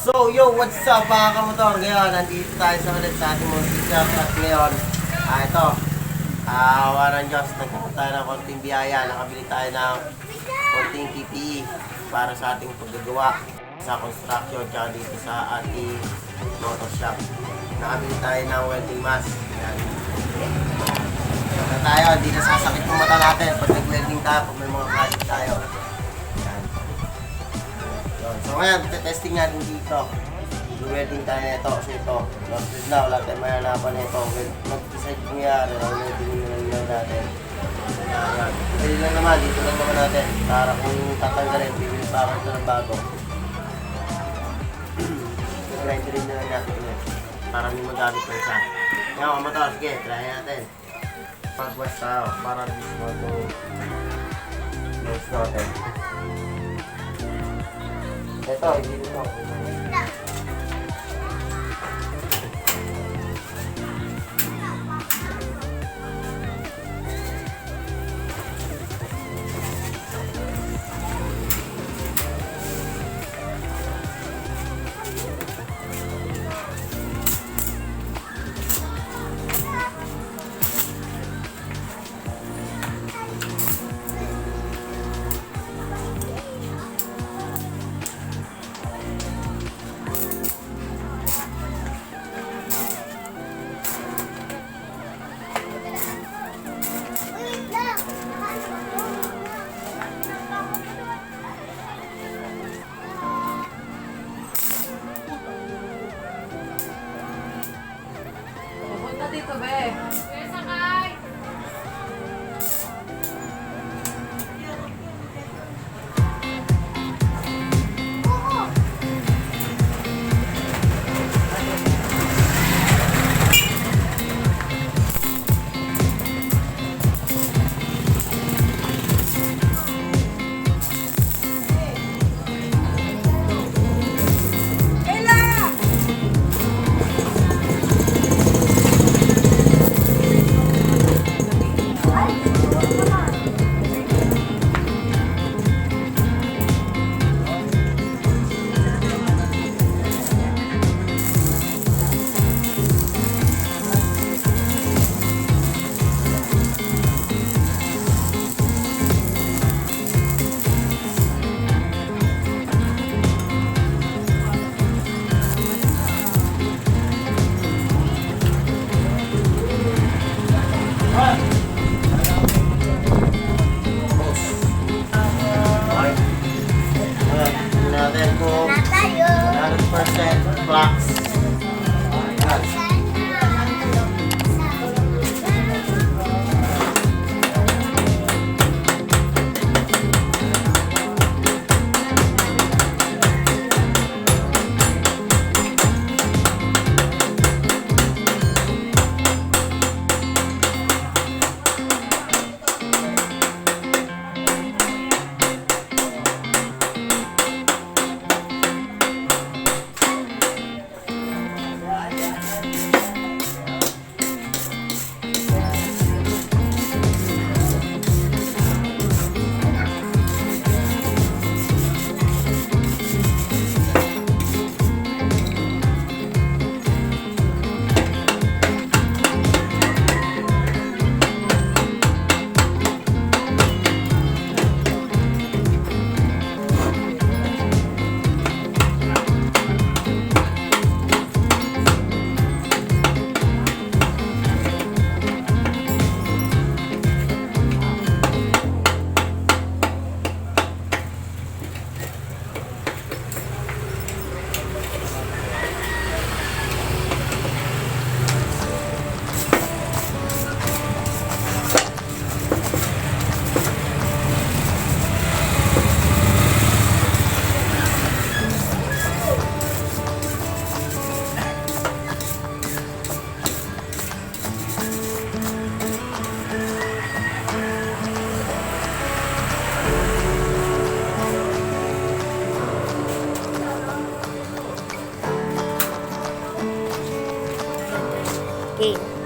So, yo, what's up mga kamotor? Ngayon, nandito tayo sa ulit sa ating multi-shop. At ngayon, ito, awa ng Diyos, nagpunta tayo ng konting biyaya. Nakabili tayo ng konting PPE para sa ating paggagawa sa construction tsaka dito sa ating motor shop. Nakabili tayo ng welding mask. Yan. Tayo, hindi na sasakit yung mata natin pag nag-welding tayo, pag may mga project tayo. Yan. So ngayon, testing natin dito. Welding tayo nito kasi ito. Lost na, wala tayong mahanapan nito. Mag-decide kung yan, welding na natin. Ayan. Pwede lang naman, dito lang naman natin. Para kung tatanggalin, bibili pa ako ito ng bago. Grind rin na lang natin ito. Para hindi magamit pa isa. Ngayon, kamotor, sige, try natin. Pag-wash tayo para gusto itong nose natin. Ito, hindi ito. Dito, be. Sakay! Natin kung 100% flux. Okay.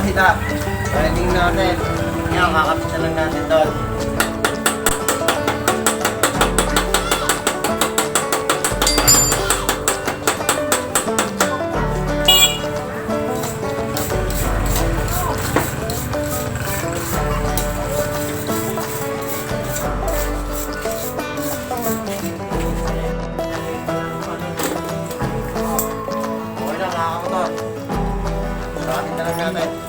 makita. Welding natin. Yan, kakapit na lang natin doon. Okay na, mga kamotor. Kakapit na lang natin.